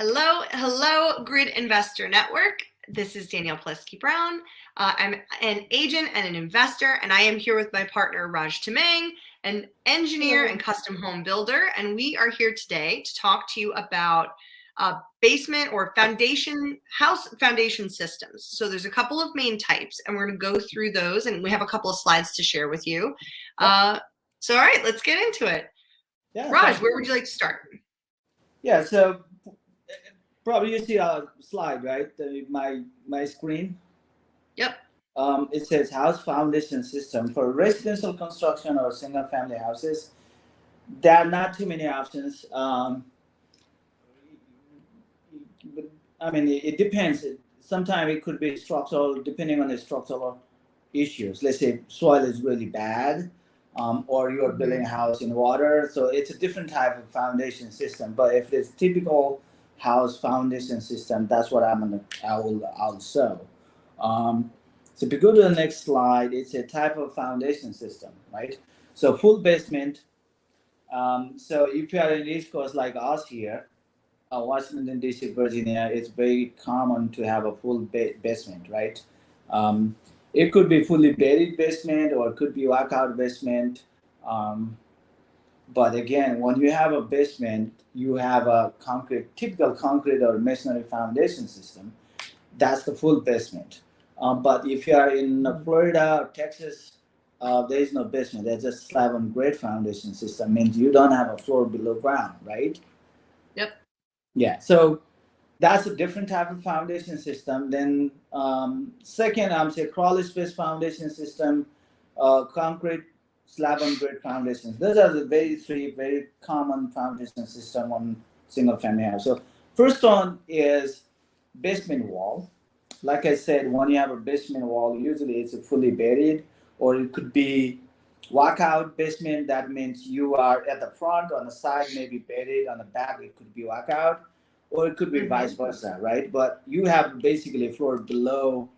Hello, Grid Investor Network. This is Danielle Palloschi-Browne. I'm an agent and an investor, and I am here with my partner, Raj Tamang, an engineer and custom home builder. And we are here today to talk to you about basement or house foundation systems. So there's a couple of main types, and we're going to go through those, and we have a couple of slides to share with you. So all right, let's get into it. Yeah, Raj, where would you like to start? Yeah, so probably you see a slide, right? My screen. Yep. It says house foundation system for residential construction or single family houses. There are not too many options. I mean, it depends. Sometimes it could be structural, depending on the structural issues. Let's say soil is really bad, or you're building a house in water. So it's a different type of foundation system. But if it's typical house foundation system, that's what I'll show. So if you go to the next slide, it's a type of foundation system, right? So full basement. So if you are in the East Coast like us here, Washington D.C., Virginia, it's very common to have a full basement, right? It could be fully buried basement or it could be walkout basement. But again, when you have a basement, you have a typical concrete or masonry foundation system. That's the full basement. But if you are in Florida or Texas, there is no basement. There's just slab on grade foundation system. Means you don't have a floor below ground, right? Yep. Yeah. So that's a different type of foundation system. Then second, I'm saying crawl space foundation system, concrete slab on grade foundations. Those are the three very common foundation system on single family house. So first one is basement wall. Like I said, when you have a basement wall, usually it's fully buried, or it could be walkout basement. That means you are at the front, on the side, maybe buried, on the back, it could be walkout, or it could be vice versa, right? But you have basically a floor below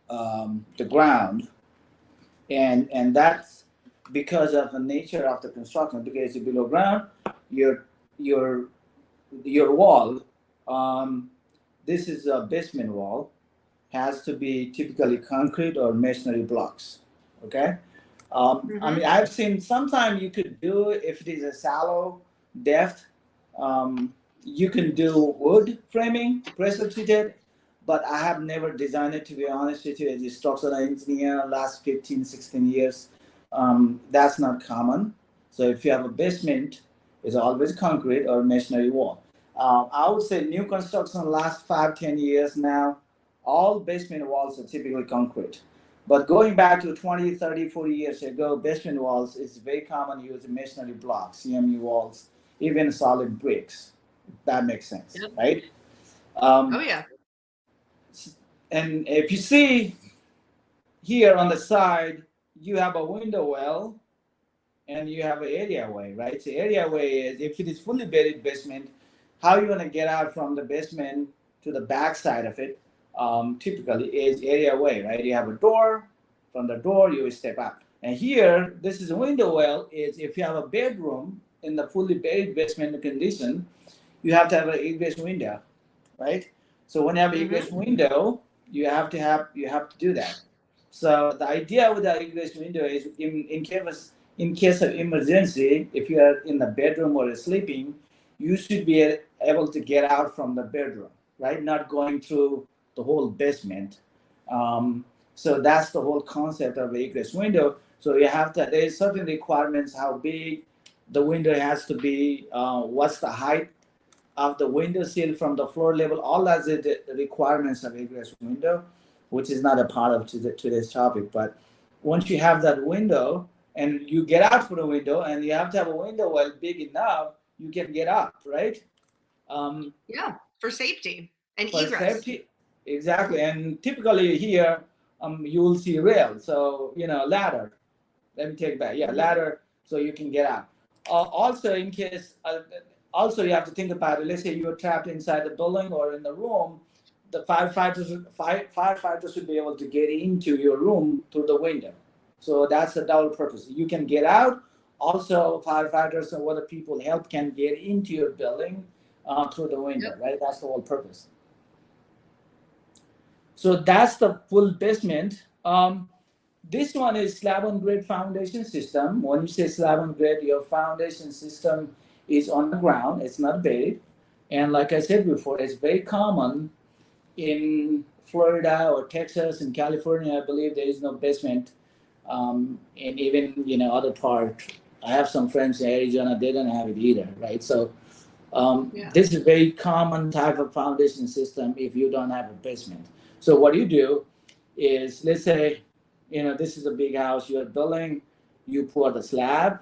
the ground, and that's because of the nature of the construction. Because it's below ground, your wall, this is a basement wall, has to be typically concrete or masonry blocks. Okay. I mean, I've seen sometimes you could do, if it is a shallow depth, you can do wood framing, pressure treated, but I have never designed it, to be honest with you, as a structural engineer last 15, 16 years. That's not common. So if you have a basement, it's always concrete or masonry wall. I would say new construction last 5, 10 years now, all basement walls are typically concrete. But going back to 20, 30, 40 years ago, basement walls is very common to use masonry blocks, CMU walls, even solid bricks. That makes sense, right? Oh, yeah. And if you see here on the side, you have a window well and you have an area way, right? So area way is, if it is fully buried basement, how you're gonna get out from the basement to the back side of it, typically is area way, right? You have a door, from the door you step out. And here, this is a window well, is if you have a bedroom in the fully buried basement condition, you have to have an egress window, right? So when you have an egress window, you have to do that. So the idea with the egress window is in case of emergency, if you are in the bedroom or sleeping, you should be able to get out from the bedroom, right? Not going through the whole basement. So that's the whole concept of egress window. So you have to, there's certain requirements, how big the window has to be, what's the height of the window sill from the floor level. All that's the requirements of egress window, which is not a part of today's topic. But once you have that window and you get out from the window, and you have to have a window well big enough, you can get up, right? Yeah, for safety and for egress. Safety, exactly. And typically here, you will see rail. So, ladder. Let me take back. Yeah, ladder, so you can get out. Also, in case, also you have to think about it. Let's say you're trapped inside the building or in the room, the firefighters should be able to get into your room through the window. So that's the double purpose. You can get out. Also, firefighters and other people help can get into your building through the window, Yep. right? That's the whole purpose. So that's the full basement. This one is slab on grade foundation system. When you say slab on grade, your foundation system is on the ground. It's not buried. And like I said before, it's very common in Florida or Texas and California. I believe there is no basement. And even other part. I have some friends in Arizona. They don't have it either, right? So Yeah. this is a very common type of foundation system if you don't have a basement. So what you do is, let's say, this is a big house you're building, you pour the slab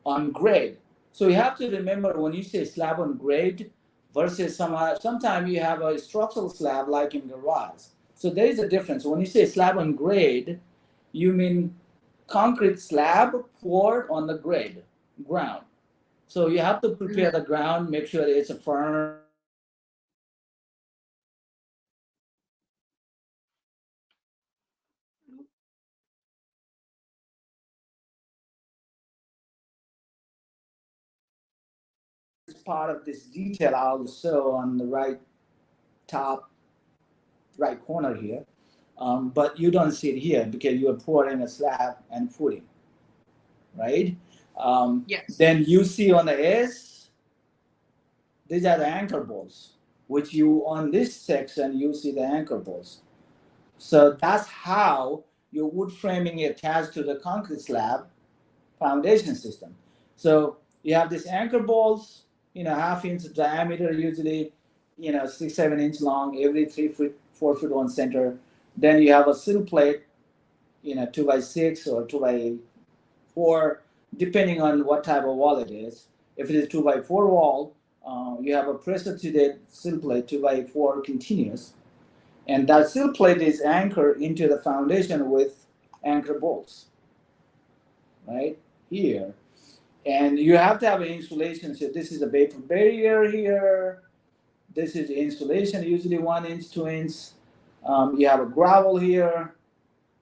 on grade. So you have to remember when you say slab on grade versus sometimes you have a structural slab like in garage. So there is a difference. When you say slab on grade, you mean concrete slab poured on the grade ground. So you have to prepare the ground, make sure that it's a firm. It's part of this detail I'll show on the top right corner here. But you don't see it here because you are pouring a slab and footing, right? Yes. Then you see on the edge, these are the anchor bolts, which you on this section you see the anchor bolts. So that's how your wood framing is attached to the concrete slab foundation system. So you have these anchor bolts, half-inch diameter, usually, 6-7 inch long, every 3 foot, 4 foot on center. Then you have a sill plate, 2x6 or 2x4, depending on what type of wall it is. If it is 2x4 wall, you have a pressure-treated sill plate, 2x4 continuous, and that sill plate is anchored into the foundation with anchor bolts, right here. And you have to have an insulation. So this is a vapor barrier here. This is insulation, usually 1 inch, 2 inch. You have a gravel here.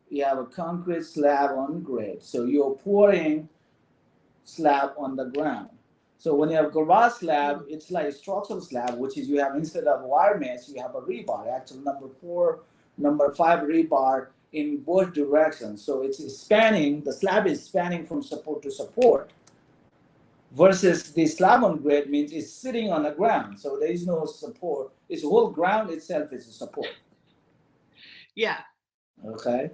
You have a concrete slab on grade. So you're pouring slab on the ground. So when you have garage slab, it's like a structural slab, which is you have, instead of wire mesh, you have a rebar. Actually, number 4, number 5 rebar in both directions. So it's spanning, the slab is spanning from support to support. Versus the slab on grade means it's sitting on the ground. So there is no support. It's the whole ground itself is a support. Yeah. Okay.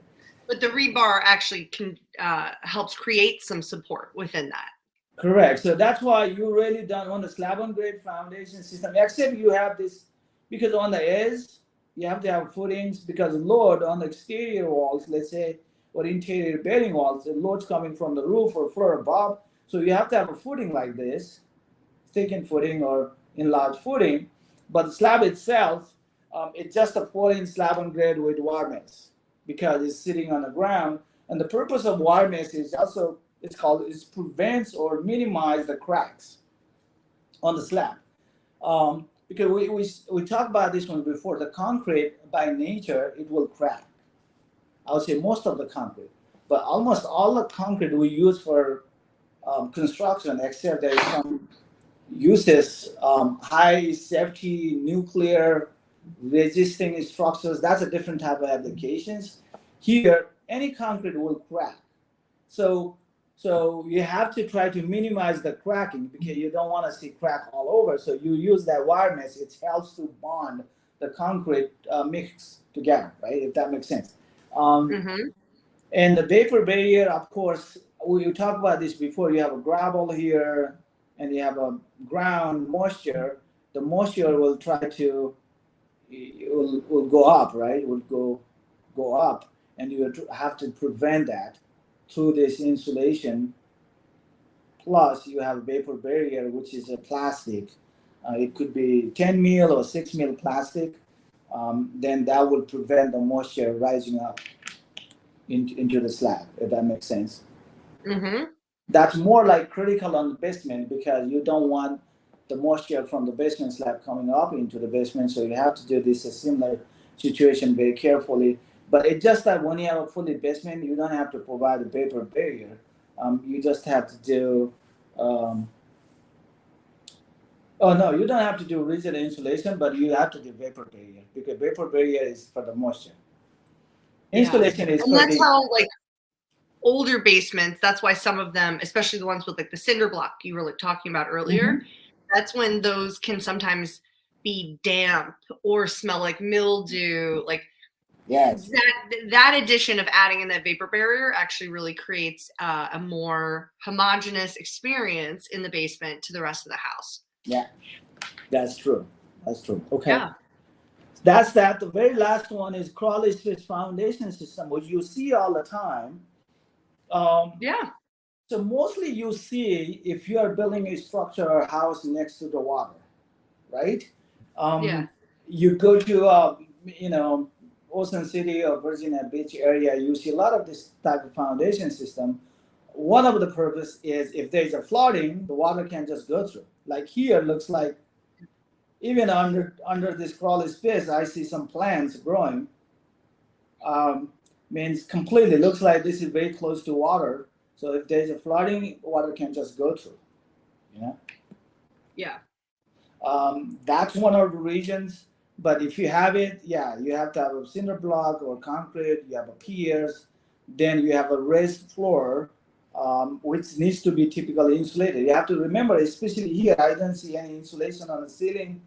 But the rebar actually helps create some support within that. Correct. So that's why you really don't want a slab on grade foundation system, except you have this, because on the edge, you have to have footings, because load on the exterior walls, let's say, or interior bearing walls, the load's coming from the roof or floor above. So you have to have a footing like this, thickened footing or enlarged footing. But the slab itself, it's just a 4-inch slab on grade with wire mesh, because it's sitting on the ground. And the purpose of wire mesh is also, it prevents or minimize the cracks on the slab. Because we talked about this one before, the concrete by nature, it will crack. I would say most of the concrete, but almost all the concrete we use for construction, except there is some uses, high safety nuclear resisting structures. That's a different type of applications. Here, any concrete will crack. So you have to try to minimize the cracking, because you don't want to see crack all over. So you use that wire mesh. It helps to bond the concrete mix together, right? If that makes sense. And the vapor barrier, of course, we talked about this before. You have a gravel here, and you have a ground moisture. The moisture will try to, will go up, right? It will go up, and you have to prevent that through this insulation. Plus, you have a vapor barrier, which is a plastic. It could be 10 mil or 6 mil plastic. Then that will prevent the moisture rising up into the slab, if that makes sense. That's more like critical on the basement, because you don't want the moisture from the basement slab coming up into the basement. So you have to do this a similar situation very carefully. But it's just that when you have a fully basement, you don't have to provide a vapor barrier. You just have to do Oh no, you don't have to do rigid insulation, but you have to do vapor barrier because vapor barrier is for the moisture. Yeah. Insulation is And for that's the how like older basements, that's why some of them, especially the ones with like the cinder block you were like talking about earlier, that's when those can sometimes be damp or smell like mildew. Like yes, that addition of adding in that vapor barrier actually really creates a more homogeneous experience in the basement to the rest of the house. yeah, that's true. That's true. Okay. Yeah. That's that. The very last one is crawly space foundation system, which you see all the time. Yeah. So mostly you see if you are building a structure or house next to the water, right? Yeah. You go to you know, Ocean City or Virginia Beach area, you see a lot of this type of foundation system. One of the purpose is if there's a flooding, the water can just go through. Like here, looks like even under this crawly space, I see some plants growing. Means completely looks like this is very close to water. So if there's a flooding, water can just go through. You know. Yeah. That's one of the reasons. But if you have it, yeah, you have to have a cinder block or concrete. You have a piers, then you have a raised floor, which needs to be typically insulated. You have to remember, especially here, I don't see any insulation on the ceiling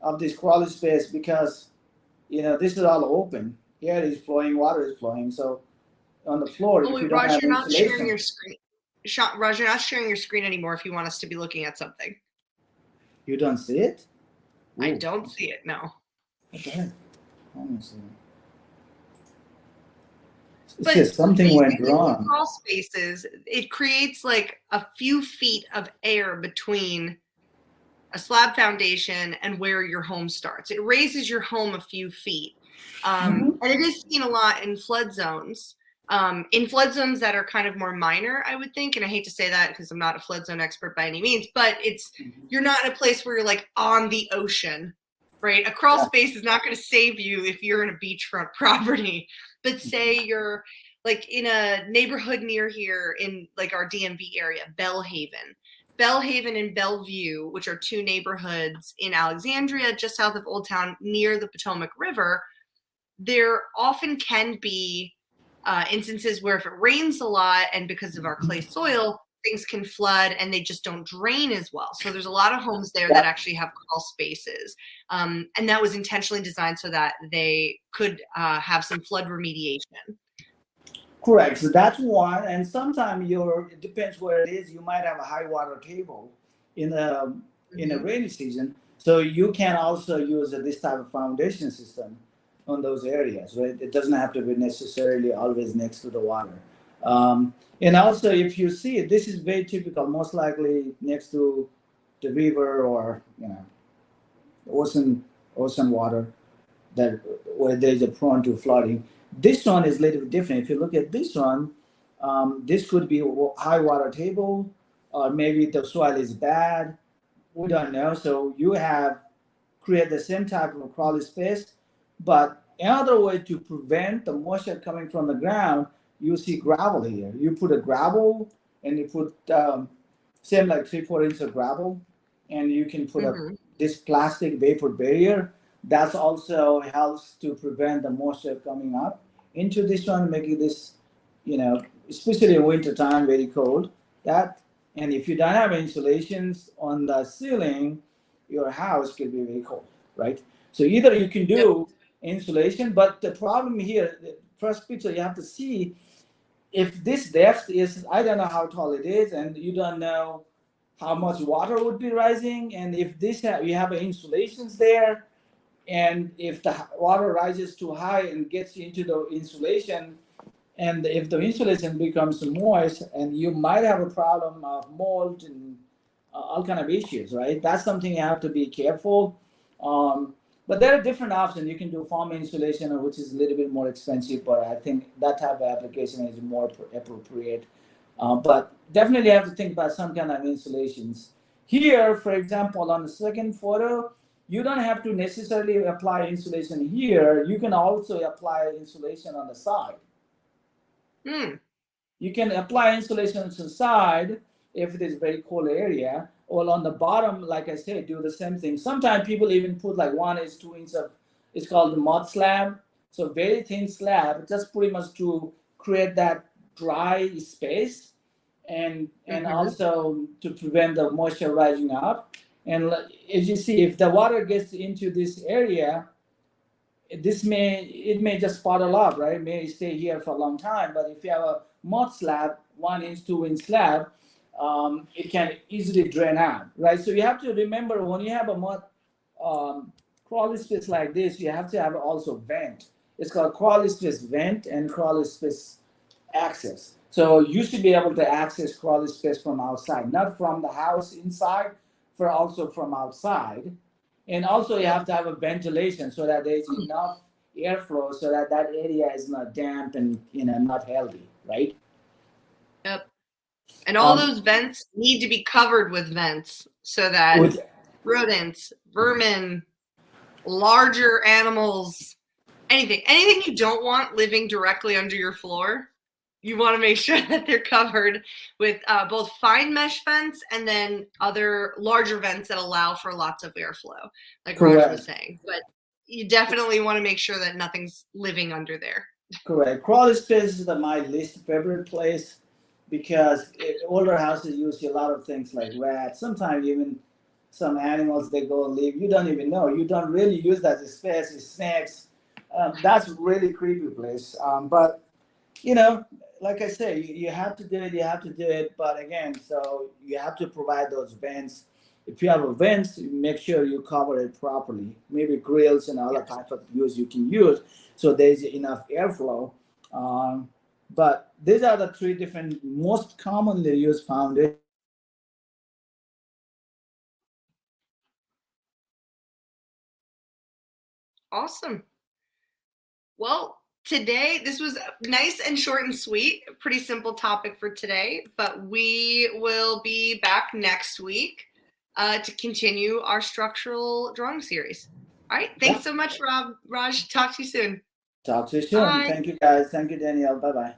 of this crawler space because, you know, this is all open. Air is flowing, water is flowing. So on the floor, Oh if you wait, don't Raj, have you're not sharing insulation, your screen. Raj, you're not sharing your screen anymore if you want us to be looking at something. you don't see it. I Ooh, don't see it, no. what the heck? Let me see. It But says something went basically with wrong. crawl spaces, it creates like a few feet of air between a slab foundation and where your home starts. It raises your home a few feet. And it is seen a lot in flood zones. In flood zones that are kind of more minor, I would think. And I hate to say that because I'm not a flood zone expert by any means, but you're not in a place where you're like on the ocean, right? A crawl Yeah. space is not going to save you if you're in a beachfront property. But say you're like in a neighborhood near here in like our DMV area, Bellhaven and Bellevue, which are two neighborhoods in Alexandria, just south of Old Town, near the Potomac River. There often can be instances where if it rains a lot and because of our clay soil, things can flood and they just don't drain as well. So there's a lot of homes there that actually have crawl spaces. And that was intentionally designed so that they could have some flood remediation. Correct. So that's one. And sometimes it depends where it is. You might have a high water table in a rainy season. So you can also use this type of foundation system on those areas, right? It doesn't have to be necessarily always next to the water. And also, if you see it, this is very typical, most likely next to the river or ocean water that where there's a prone to flooding. This one is a little bit different. If you look at this one, this could be high water table, or maybe the soil is bad. We don't know. So you have create the same type of crawly space, but another way to prevent the moisture coming from the ground, you see gravel here. You put a gravel and you put same like 3-4 inches of gravel, and you can put this plastic vapor barrier. That also helps to prevent the moisture coming up into this one, making this, especially in winter time, very cold. That, and if you don't have insulations on the ceiling, your house could be very cold, right? So either you can do insulation, but the problem here, the first picture you have to see, if this depth is, I don't know how tall it is, and you don't know how much water would be rising, and if you have insulations there, and if the water rises too high and gets into the insulation, and if the insulation becomes moist, and you might have a problem of mold and all kind of issues, right? That's something you have to be careful. But there are different options. You can do foam insulation, which is a little bit more expensive, but I think that type of application is more appropriate. But definitely have to think about some kind of insulations. Here, for example, on the second photo, you don't have to necessarily apply insulation here. You can also apply insulation on the side. You can apply insulation to the side if it is a very cold area, Well, on the bottom, like I said, do the same thing. Sometimes people even put like 1 inch, 2 inch of, it's called the mud slab. So very thin slab, just pretty much to create that dry space, and Mm-hmm. also to prevent the moisture rising up. And as you see, if the water gets into this area, it may just puddle up, right? It may stay here for a long time. But if you have a mud slab, 1 inch, 2 inch slab, it can easily drain out, right? So you have to remember when you have a mud crawl space like this, you have to have also vent. It's called crawl space vent and crawl space access. So you should be able to access crawl space from outside, not from the house inside, for also from outside. And also you Yep. have to have a ventilation so that there's enough airflow so that that area is not damp and not healthy, right? Yep. And all Um, those vents need to be covered with vents so that with rodents, vermin, larger animals, anything you don't want living directly under your floor, you want to make sure that they're covered with both fine mesh vents and then other larger vents that allow for lots of airflow, like Raj was correct. saying. But you definitely want to make sure that nothing's living under there. Correct. Crawl space is my least favorite place because older houses use a lot of things like rats. Sometimes even some animals they go and live. You don't even know. You don't really use that space. It's snakes. That's really creepy place. But like I say, you have to do it. You have to do it. But again, so you have to provide those vents. If you have a vents, make sure you cover it properly. Maybe grills and other Yes. type of use you can use so there's enough airflow. Um, but these are the three different most commonly used foundations. Awesome. Well, today, this was nice and short and sweet, a pretty simple topic for today, but we will be back next week to continue our structural drawing series. All right. Yeah. Thanks so much, Raj. Talk to you soon. Talk to you soon. Bye. Thank you guys. Thank you, Danielle. Bye bye.